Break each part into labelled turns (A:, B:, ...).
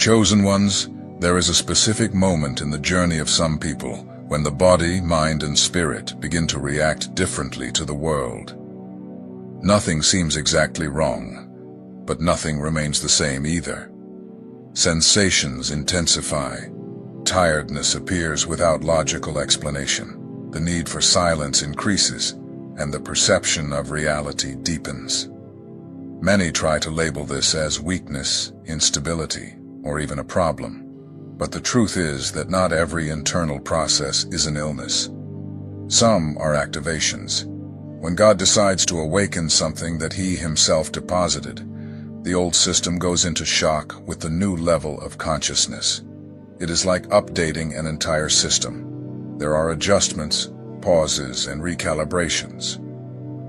A: Chosen ones, there is a specific moment in the journey of some people when the body, mind, and spirit begin to react differently to the world. Nothing seems exactly wrong, but nothing remains the same either. Sensations intensify. Tiredness appears without logical explanation. The need for silence increases, and the perception of reality deepens. Many try to label this as weakness, instability, or even a problem. But the truth is that not every internal process is an illness. Some are activations. When God decides to awaken something that He Himself deposited, the old system goes into shock with the new level of consciousness. It is like updating an entire system. There are adjustments, pauses, and recalibrations.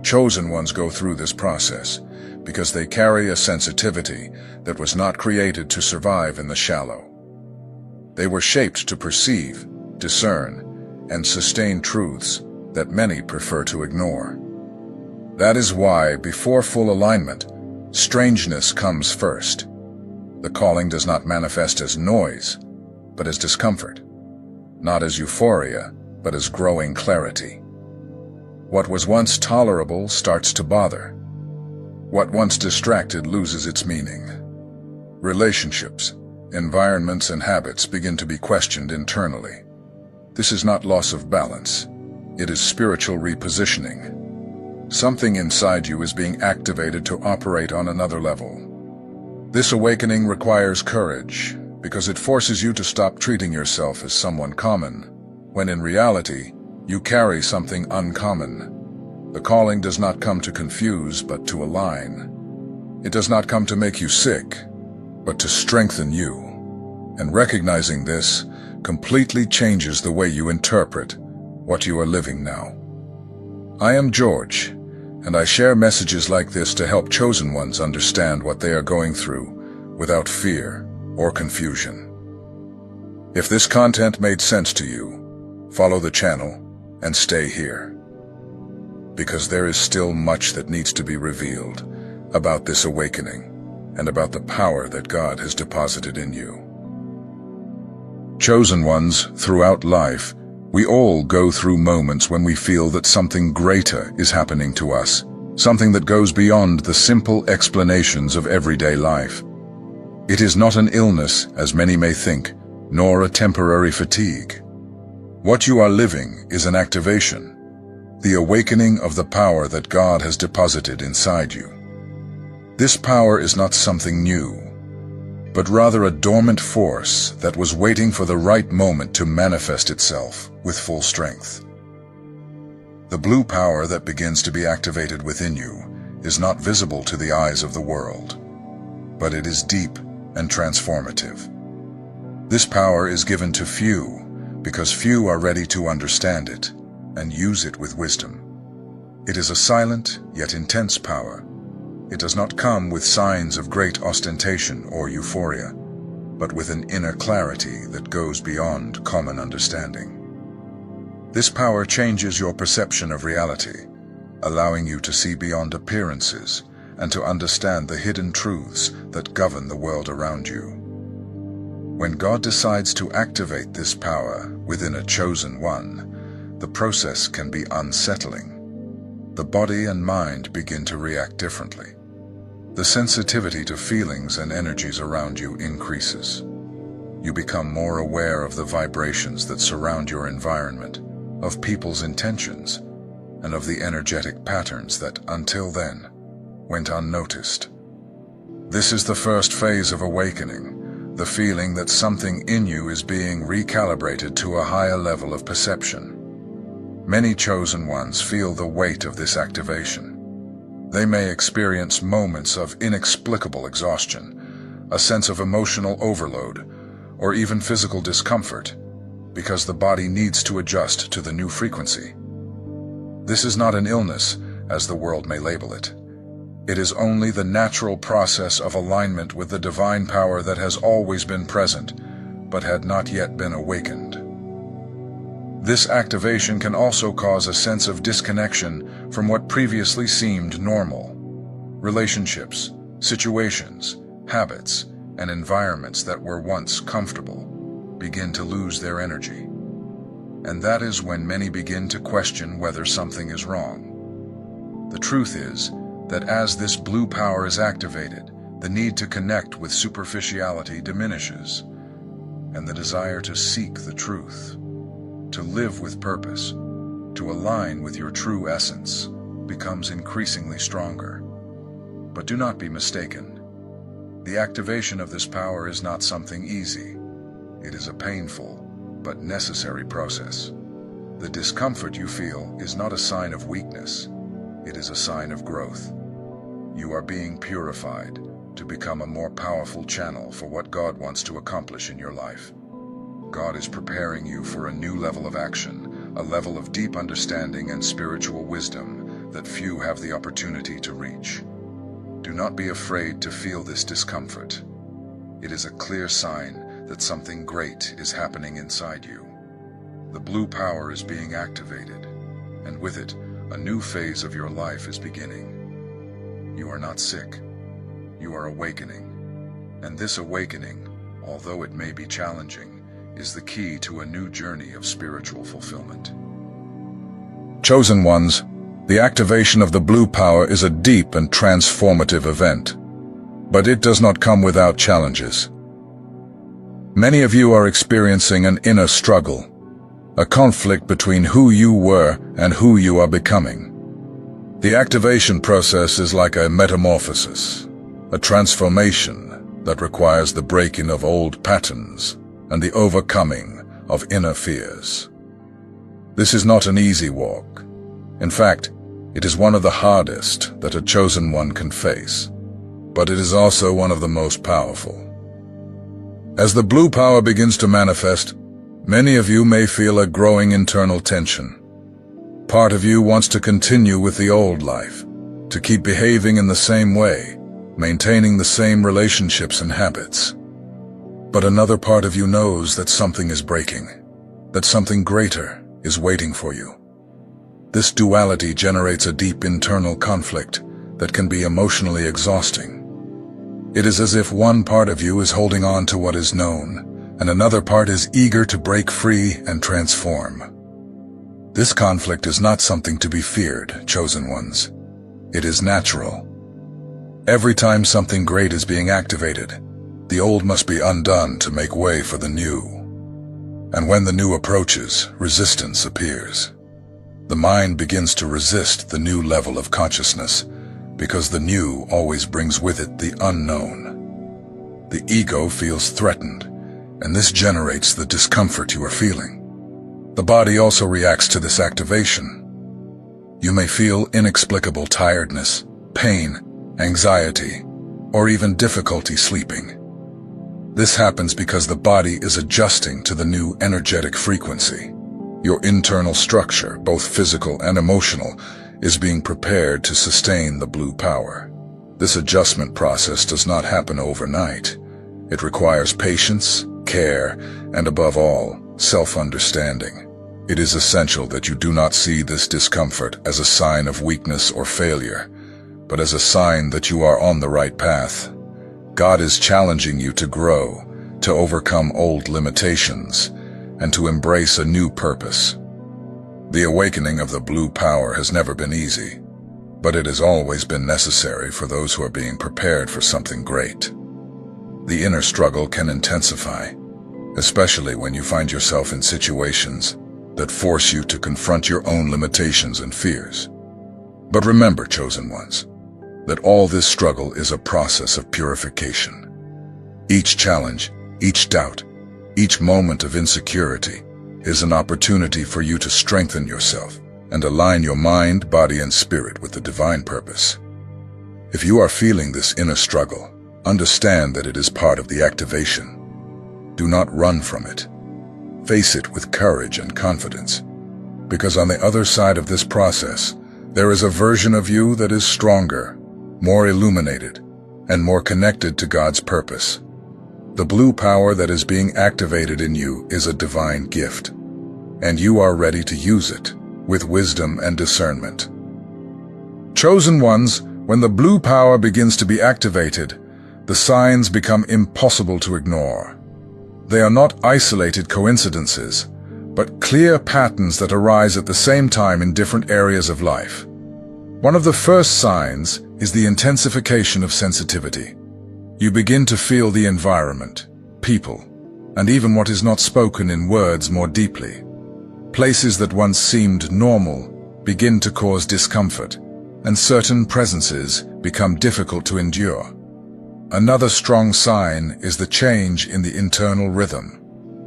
A: Chosen ones go through this process because they carry a sensitivity that was not created to survive in the shallow. They were shaped to perceive, discern, and sustain truths that many prefer to ignore. That is why, before full alignment, strangeness comes first. The calling does not manifest as noise, but as discomfort. Not as euphoria, but as growing clarity. What was once tolerable starts to bother. What once distracted loses its meaning. Relationships, environments, and habits begin to be questioned internally. This is not loss of balance. It is spiritual repositioning. Something inside you is being activated to operate on another level. This awakening requires courage, because it forces you to stop treating yourself as someone common, when in reality, you carry something uncommon. The calling does not come to confuse, but to align. It does not come to make you sick, but to strengthen you. And recognizing this completely changes the way you interpret what you are living now. I am George, and I share messages like this to help chosen ones understand what they are going through without fear or confusion. If this content made sense to you, follow the channel and stay here, because there is still much that needs to be revealed about this awakening and about the power that God has deposited in you. Chosen ones, throughout life, we all go through moments when we feel that something greater is happening to us, something that goes beyond the simple explanations of everyday life. It is not an illness, as many may think, nor a temporary fatigue. What you are living is an activation, the awakening of the power that God has deposited inside you. This power is not something new, but rather a dormant force that was waiting for the right moment to manifest itself with full strength. The blue power that begins to be activated within you is not visible to the eyes of the world, but it is deep and transformative. This power is given to few because few are ready to understand it and use it with wisdom. It is a silent yet intense power. It does not come with signs of great ostentation or euphoria, but with an inner clarity that goes beyond common understanding. This power changes your perception of reality, allowing you to see beyond appearances and to understand the hidden truths that govern the world around you. When God decides to activate this power within a chosen one, the process can be unsettling. The body and mind begin to react differently. The sensitivity to feelings and energies around you increases. You become more aware of the vibrations that surround your environment, of people's intentions, and of the energetic patterns that, until then, went unnoticed. This is the first phase of awakening, the feeling that something in you is being recalibrated to a higher level of perception. Many chosen ones feel the weight of this activation. They may experience moments of inexplicable exhaustion, a sense of emotional overload, or even physical discomfort, because the body needs to adjust to the new frequency. This is not an illness, as the world may label it. It is only the natural process of alignment with the divine power that has always been present, but had not yet been awakened. This activation can also cause a sense of disconnection from what previously seemed normal. Relationships, situations, habits, and environments that were once comfortable begin to lose their energy. And that is when many begin to question whether something is wrong. The truth is that as this blue power is activated, the need to connect with superficiality diminishes, and the desire to seek the truth, to live with purpose, to align with your true essence, becomes increasingly stronger. But do not be mistaken. The activation of this power is not something easy. It is a painful but necessary process. The discomfort you feel is not a sign of weakness. It is a sign of growth. You are being purified to become a more powerful channel for what God wants to accomplish in your life. God is preparing you for a new level of action, a level of deep understanding and spiritual wisdom that few have the opportunity to reach. Do not be afraid to feel this discomfort. It is a clear sign that something great is happening inside you. The blue power is being activated, and with it, a new phase of your life is beginning. You are not sick. You are awakening. And this awakening, although it may be challenging, is the key to a new journey of spiritual fulfillment. Chosen ones, the activation of the blue power is a deep and transformative event, but it does not come without challenges. Many of you are experiencing an inner struggle, a conflict between who you were and who you are becoming. The activation process is like a metamorphosis, a transformation that requires the breaking of old patterns and the overcoming of inner fears. This is not an easy walk. In fact, it is one of the hardest that a chosen one can face, but it is also one of the most powerful. As the blue power begins to manifest, many of you may feel a growing internal tension. Part of you wants to continue with the old life, to keep behaving in the same way, maintaining the same relationships and habits. But another part of you knows that something is breaking, that something greater is waiting for you. This duality generates a deep internal conflict that can be emotionally exhausting. It is as if one part of you is holding on to what is known, and another part is eager to break free and transform. This conflict is not something to be feared, chosen ones. It is natural. Every time something great is being activated, the old must be undone to make way for the new. And when the new approaches, resistance appears. The mind begins to resist the new level of consciousness, because the new always brings with it the unknown. The ego feels threatened, and this generates the discomfort you are feeling. The body also reacts to this activation. You may feel inexplicable tiredness, pain, anxiety, or even difficulty sleeping. This happens because the body is adjusting to the new energetic frequency. Your internal structure, both physical and emotional, is being prepared to sustain the blue power. This adjustment process does not happen overnight. It requires patience, care, and above all, self-understanding. It is essential that you do not see this discomfort as a sign of weakness or failure, but as a sign that you are on the right path. God is challenging you to grow, to overcome old limitations, and to embrace a new purpose. The awakening of the blue power has never been easy, but it has always been necessary for those who are being prepared for something great. The inner struggle can intensify, especially when you find yourself in situations that force you to confront your own limitations and fears. But remember, chosen ones, that all this struggle is a process of purification. Each challenge, each doubt, each moment of insecurity is an opportunity for you to strengthen yourself and align your mind, body, and spirit with the divine purpose. If you are feeling this inner struggle, understand that it is part of the activation. Do not run from it. Face it with courage and confidence, because on the other side of this process, there is a version of you that is stronger, more illuminated, and more connected to God's purpose. The blue power that is being activated in you is a divine gift, and you are ready to use it with wisdom and discernment. Chosen ones, when the blue power begins to be activated, the signs become impossible to ignore. They are not isolated coincidences, but clear patterns that arise at the same time in different areas of life. One of the first signs is the intensification of sensitivity. You begin to feel the environment, people, and even what is not spoken in words more deeply. Places that once seemed normal begin to cause discomfort, and certain presences become difficult to endure. Another strong sign is the change in the internal rhythm.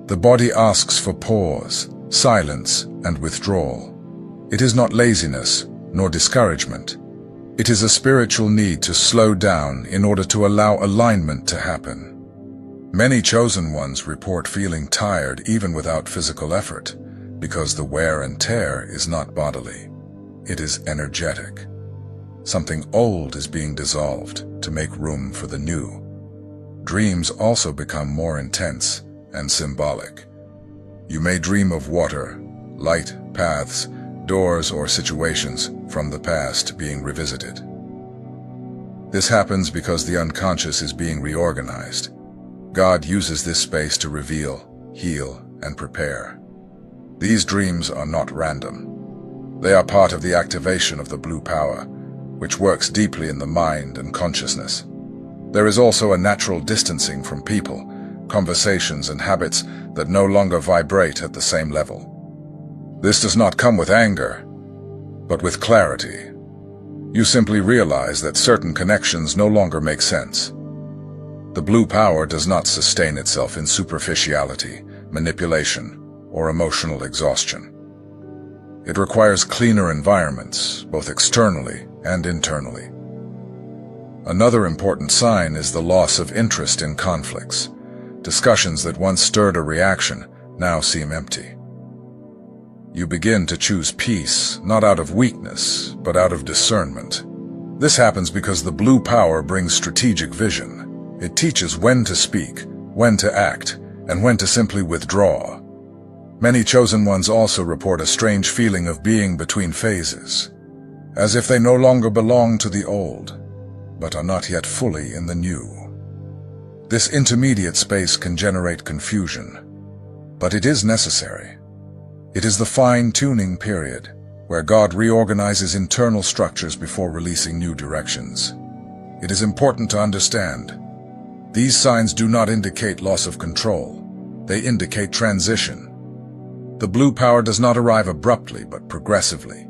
A: The body asks for pause, silence, and withdrawal. It is not laziness, nor discouragement. It is a spiritual need to slow down in order to allow alignment to happen. Many chosen ones report feeling tired even without physical effort, because the wear and tear is not bodily. It is energetic. Something old is being dissolved to make room for the new. Dreams also become more intense and symbolic. You may dream of water, light, paths, doors, or situations from the past being revisited. This happens because the unconscious is being reorganized. God uses this space to reveal, heal, and prepare. These dreams are not random. They are part of the activation of the blue power, which works deeply in the mind and consciousness. There is also a natural distancing from people, conversations, and habits that no longer vibrate at the same level. This does not come with anger, but with clarity. You simply realize that certain connections no longer make sense. The blue power does not sustain itself in superficiality, manipulation, or emotional exhaustion. It requires cleaner environments, both externally and internally. Another important sign is the loss of interest in conflicts. Discussions that once stirred a reaction now seem empty. You begin to choose peace, not out of weakness, but out of discernment. This happens because the blue power brings strategic vision. It teaches when to speak, when to act, and when to simply withdraw. Many chosen ones also report a strange feeling of being between phases, as if they no longer belong to the old, but are not yet fully in the new. This intermediate space can generate confusion, but it is necessary. It is the fine-tuning period, where God reorganizes internal structures before releasing new directions. It is important to understand. These signs do not indicate loss of control. They indicate transition. The blue power does not arrive abruptly, but progressively.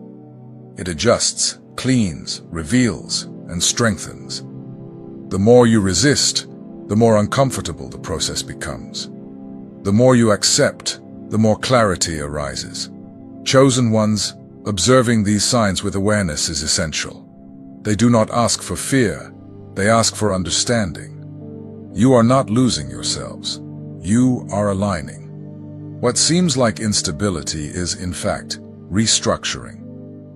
A: It adjusts, cleans, reveals, and strengthens. The more you resist, the more uncomfortable the process becomes. The more you accept, the more clarity arises. Chosen ones, observing these signs with awareness is essential. They do not ask for fear, they ask for understanding. You are not losing yourselves. You are aligning. What seems like instability is, in fact, restructuring.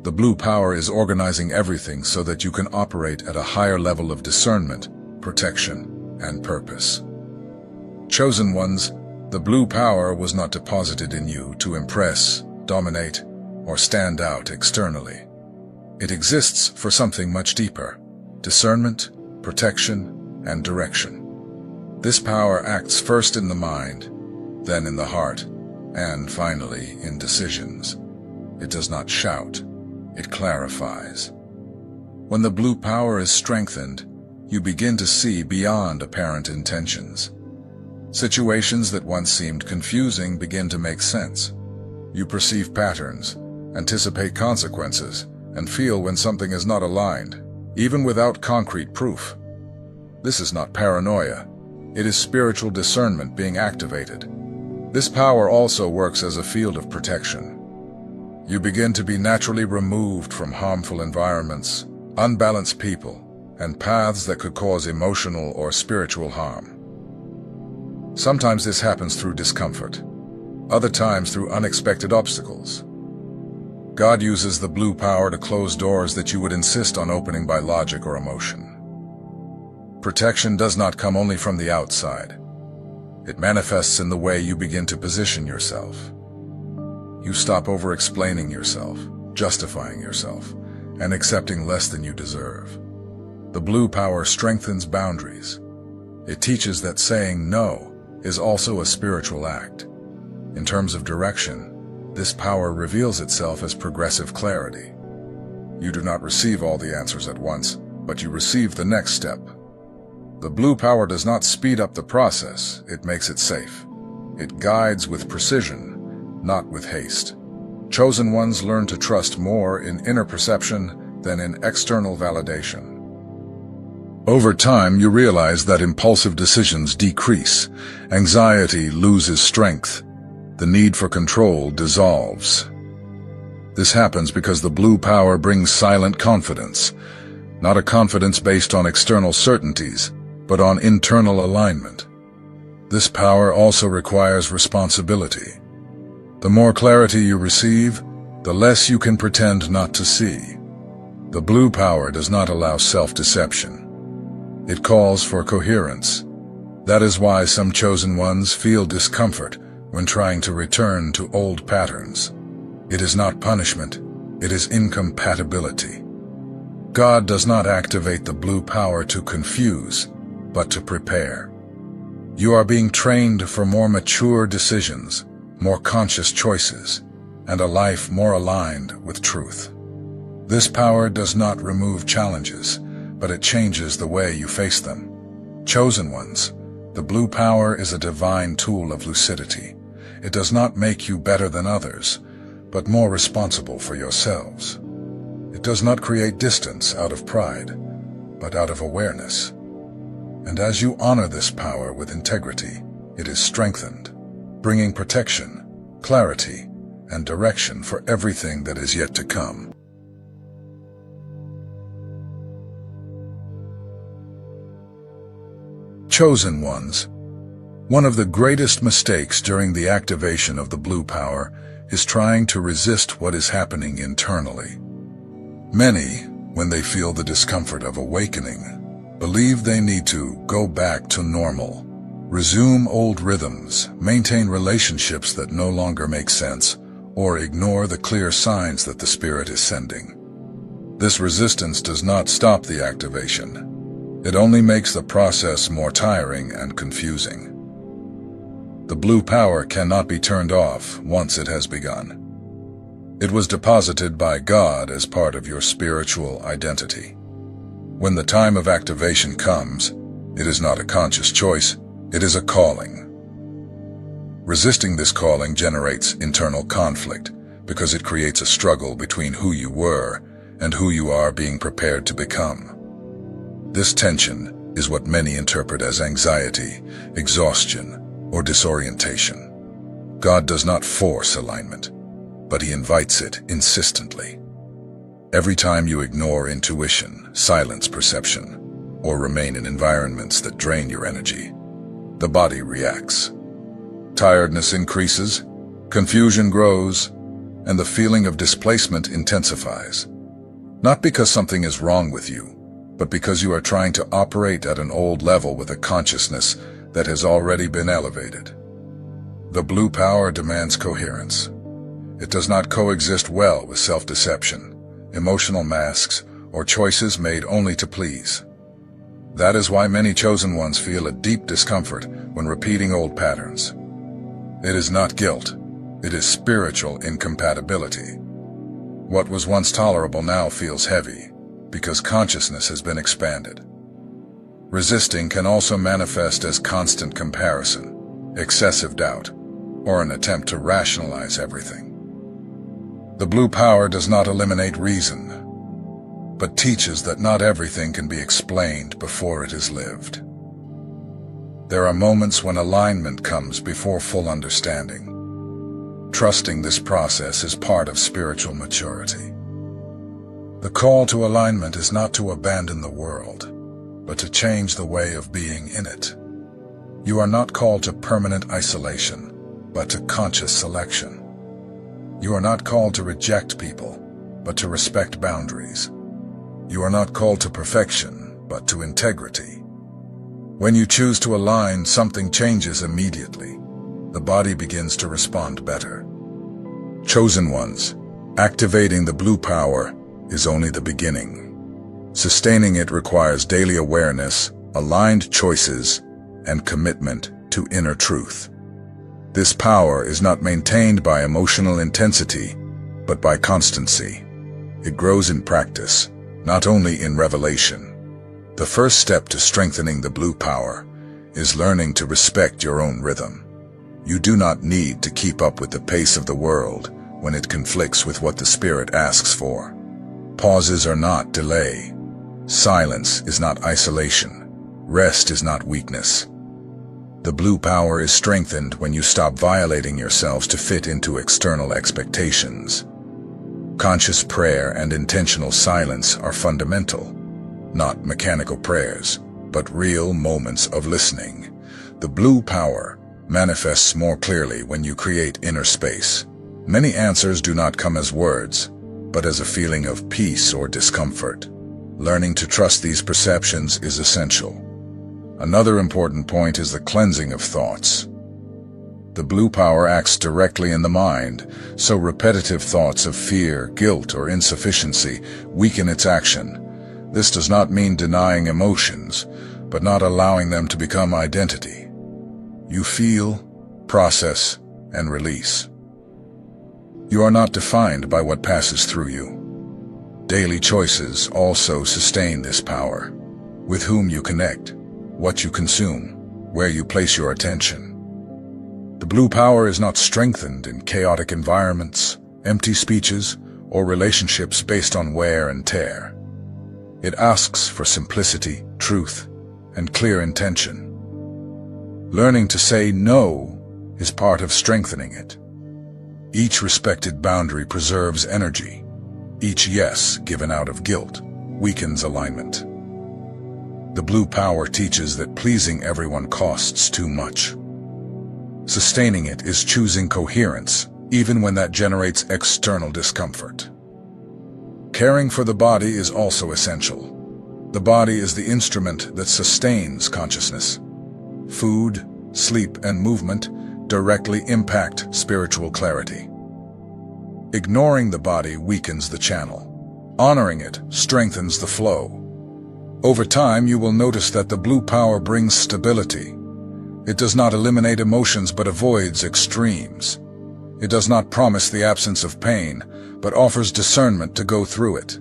A: The blue power is organizing everything so that you can operate at a higher level of discernment, protection, and purpose. Chosen ones, the blue power was not deposited in you to impress, dominate, or stand out externally. It exists for something much deeper: discernment, protection, and direction. This power acts first in the mind, then in the heart, and finally in decisions. It does not shout, it clarifies. When the blue power is strengthened, you begin to see beyond apparent intentions. Situations that once seemed confusing begin to make sense. You perceive patterns, anticipate consequences, and feel when something is not aligned, even without concrete proof. This is not paranoia. It is spiritual discernment being activated. This power also works as a field of protection. You begin to be naturally removed from harmful environments, unbalanced people, and paths that could cause emotional or spiritual harm. Sometimes this happens through discomfort, other times through unexpected obstacles. God uses the blue power to close doors that you would insist on opening by logic or emotion. Protection does not come only from the outside. It manifests in the way you begin to position yourself. You stop over-explaining yourself, justifying yourself, and accepting less than you deserve. The blue power strengthens boundaries. It teaches that saying no is also a spiritual act. In terms of direction, this power reveals itself as progressive clarity. You do not receive all the answers at once, but you receive the next step. The blue power does not speed up the process, it makes it safe. It guides with precision, not with haste. Chosen ones learn to trust more in inner perception than in external validation. Over time, you realize that impulsive decisions decrease, anxiety loses strength, the need for control dissolves. This happens because the blue power brings silent confidence, not a confidence based on external certainties, but on internal alignment. This power also requires responsibility. The more clarity you receive, the less you can pretend not to see. The blue power does not allow self-deception. It calls for coherence. That is why some chosen ones feel discomfort when trying to return to old patterns. It is not punishment, it is incompatibility. God does not activate the blue power to confuse, but to prepare. You are being trained for more mature decisions, more conscious choices, and a life more aligned with truth. This power does not remove challenges, but it changes the way you face them. Chosen ones, the blue power is a divine tool of lucidity. It does not make you better than others, but more responsible for yourselves. It does not create distance out of pride, but out of awareness. And as you honor this power with integrity, it is strengthened, bringing protection, clarity, and direction for everything that is yet to come. Chosen ones. One of the greatest mistakes during the activation of the blue power is trying to resist what is happening internally. Many, when they feel the discomfort of awakening, believe they need to go back to normal, resume old rhythms, maintain relationships that no longer make sense, or ignore the clear signs that the Spirit is sending. This resistance does not stop the activation. It only makes the process more tiring and confusing. The blue power cannot be turned off once it has begun. It was deposited by God as part of your spiritual identity. When the time of activation comes, it is not a conscious choice, it is a calling. Resisting this calling generates internal conflict because it creates a struggle between who you were and who you are being prepared to become. This tension is what many interpret as anxiety, exhaustion, or disorientation. God does not force alignment, but He invites it insistently. Every time you ignore intuition, silence perception, or remain in environments that drain your energy, the body reacts. Tiredness increases, confusion grows, and the feeling of displacement intensifies. Not because something is wrong with you, but because you are trying to operate at an old level with a consciousness that has already been elevated. The blue power demands coherence. It does not coexist well with self-deception, emotional masks, or choices made only to please. That is why many chosen ones feel a deep discomfort when repeating old patterns. It is not guilt, it is spiritual incompatibility. What was once tolerable now feels heavy, because consciousness has been expanded. Resisting can also manifest as constant comparison, excessive doubt, or an attempt to rationalize everything. The blue power does not eliminate reason, but teaches that not everything can be explained before it is lived. There are moments when alignment comes before full understanding. Trusting this process is part of spiritual maturity. The call to alignment is not to abandon the world, but to change the way of being in it. You are not called to permanent isolation, but to conscious selection. You are not called to reject people, but to respect boundaries. You are not called to perfection, but to integrity. When you choose to align, something changes immediately. The body begins to respond better. Chosen ones, activating the blue power is only the beginning. Sustaining it requires daily awareness, aligned choices, and commitment to inner truth. This power is not maintained by emotional intensity, but by constancy. It grows in practice, not only in revelation. The first step to strengthening the blue power is learning to respect your own rhythm. You do not need to keep up with the pace of the world when it conflicts with what the spirit asks for. Pauses are not delay. Silence is not isolation. Rest is not weakness. The blue power is strengthened when you stop violating yourselves to fit into external expectations. Conscious prayer and intentional silence are fundamental, not mechanical prayers, but real moments of listening. The blue power manifests more clearly when you create inner space. Many answers do not come as words, but as a feeling of peace or discomfort. Learning to trust these perceptions is essential. Another important point is the cleansing of thoughts. The blue power acts directly in the mind, so repetitive thoughts of fear, guilt, or insufficiency weaken its action. This does not mean denying emotions, but not allowing them to become identity. You feel, process, and release. You are not defined by what passes through you. Daily choices also sustain this power. With whom you connect, what you consume, where you place your attention. The blue power is not strengthened in chaotic environments, empty speeches, or relationships based on wear and tear. It asks for simplicity, truth, and clear intention. Learning to say no is part of strengthening it. Each respected boundary preserves energy. Each yes given out of guilt weakens alignment. The blue power teaches that pleasing everyone costs too much. Sustaining it is choosing coherence, even when that generates external discomfort. Caring for the body is also essential. The body is the instrument that sustains consciousness. Food, sleep, and movement directly impact spiritual clarity. Ignoring the body weakens the channel. Honoring it strengthens the flow. Over time, you will notice that the blue power brings stability. It does not eliminate emotions but avoids extremes. It does not promise the absence of pain, but offers discernment to go through it.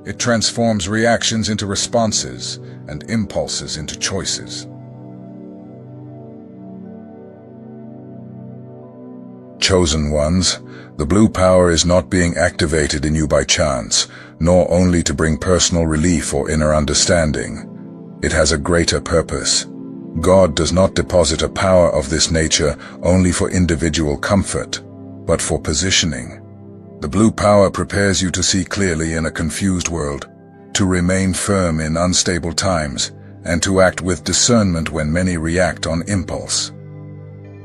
A: It transforms reactions into responses and impulses into choices. Chosen ones, the blue power is not being activated in you by chance, nor only to bring personal relief or inner understanding. It has a greater purpose. God does not deposit a power of this nature only for individual comfort, but for positioning. The blue power prepares you to see clearly in a confused world, to remain firm in unstable times, and to act with discernment when many react on impulse.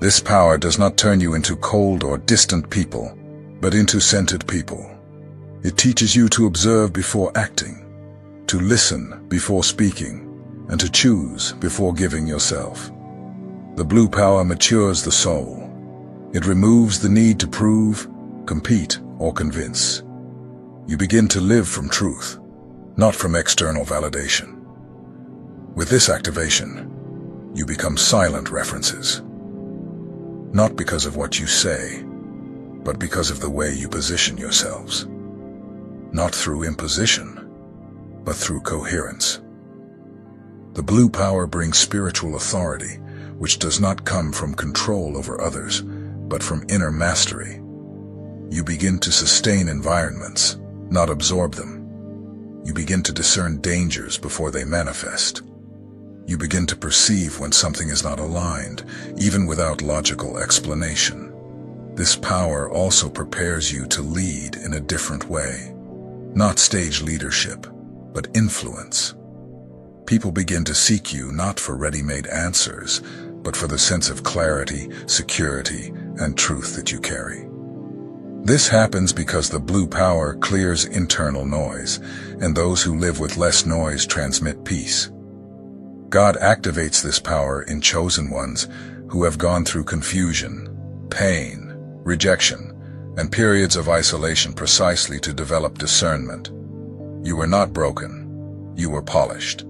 A: This power does not turn you into cold or distant people, but into centered people. It teaches you to observe before acting, to listen before speaking, and to choose before giving yourself. The blue power matures the soul. It removes the need to prove, compete, or convince. You begin to live from truth, not from external validation. With this activation, you become silent references. Not because of what you say, but because of the way you position yourselves. Not through imposition, but through coherence. The blue power brings spiritual authority, which does not come from control over others, but from inner mastery. You begin to sustain environments, not absorb them. You begin to discern dangers before they manifest. You begin to perceive when something is not aligned, even without logical explanation. This power also prepares you to lead in a different way. Not stage leadership, but influence. People begin to seek you not for ready-made answers, but for the sense of clarity, security, and truth that you carry. This happens because the blue power clears internal noise, and those who live with less noise transmit peace. God activates this power in chosen ones who have gone through confusion, pain, rejection, and periods of isolation precisely to develop discernment. You were not broken. You were polished.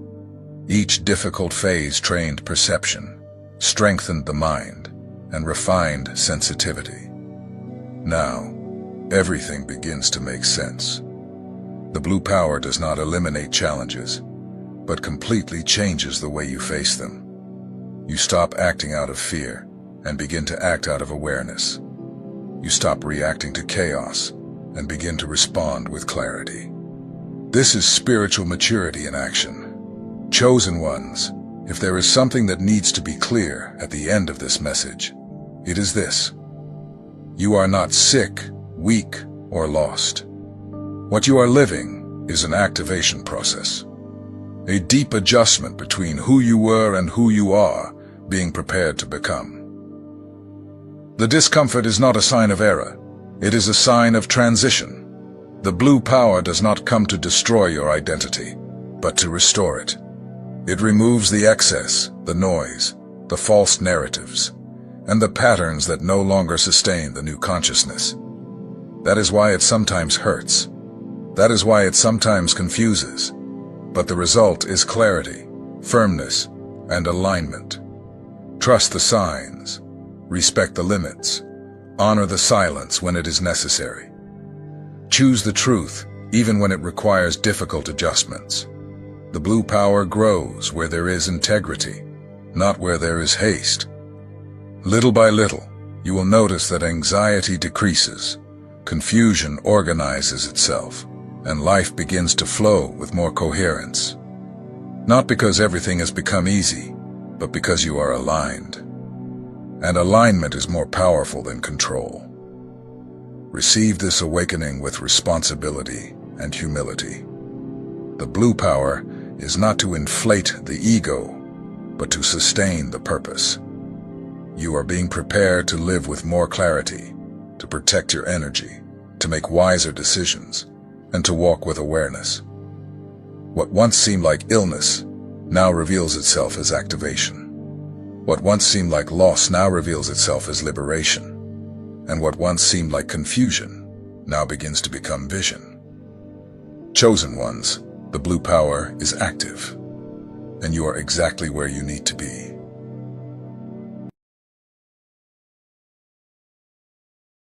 A: Each difficult phase trained perception, strengthened the mind, and refined sensitivity. Now, everything begins to make sense. The blue power does not eliminate challenges, but completely changes the way you face them. You stop acting out of fear and begin to act out of awareness. You stop reacting to chaos and begin to respond with clarity. This is spiritual maturity in action. Chosen ones, if there is something that needs to be clear at the end of this message, it is this: you are not sick, weak, or lost. What you are living is an activation process, a deep adjustment between who you were and who you are being prepared to become. The discomfort is not a sign of error, it is a sign of transition. The blue power does not come to destroy your identity, but to restore it. It removes the excess, the noise, the false narratives, and the patterns that no longer sustain the new consciousness. That is why it sometimes hurts. That is why it sometimes confuses. But the result is clarity, firmness, and alignment. Trust the signs, respect the limits, honor the silence when it is necessary. Choose the truth, even when it requires difficult adjustments. The blue power grows where there is integrity, not where there is haste. Little by little, you will notice that anxiety decreases, confusion organizes itself, and life begins to flow with more coherence. Not because everything has become easy, but because you are aligned. And alignment is more powerful than control. Receive this awakening with responsibility and humility. The blue power is not to inflate the ego, but to sustain the purpose. You are being prepared to live with more clarity, to protect your energy, to make wiser decisions, and to walk with awareness. What once seemed like illness now reveals itself as activation. What once seemed like loss now reveals itself as liberation. And what once seemed like confusion now begins to become vision. Chosen ones, the blue power is active, and you are exactly where you need to be.